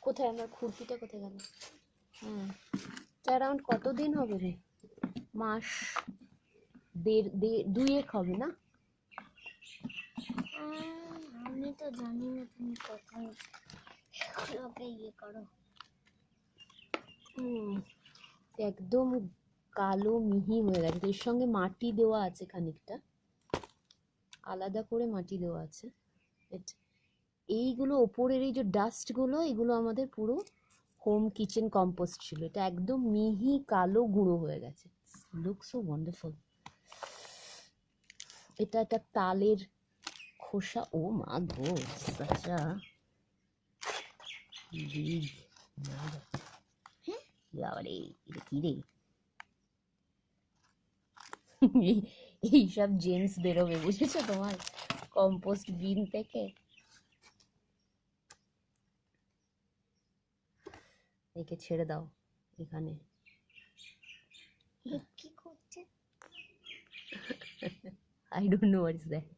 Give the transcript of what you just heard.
কোথায় আমার খুরপিটা কোথায় গেল? হ্যাঁ, অ্যারাউন্ড কতদিন হবে রে? মাস দুয়েক হবে না? আমি তো জানি না তুমি কখন এগুলোকে ইয়ে করো। একদম কালো মিহি হয়ে গেছে। এর সঙ্গে মাটি দেওয়া আছে, খানিকটা আলাদা করে মাটি দেওয়া আছে। এইগুলো ওপরের এই যে ডাস্টগুলো, এগুলো আমাদের পুরো হোম কিচেন কম্পোস্ট ছিল। এটা একদম মিহি কালো গুঁড়ো হয়ে গেছে। Look so wonderful. এটা একটা তালের খোসা। ও মা গো, সাচা বিগ। বাবারে, এটা কি রে? এইসব জেমস বেরোবে, বুঝেছো তোমার কম্পোস্ট বিন থেকে। একে ছেড়ে দাও এখানে। কি করছে? I don't know what is that.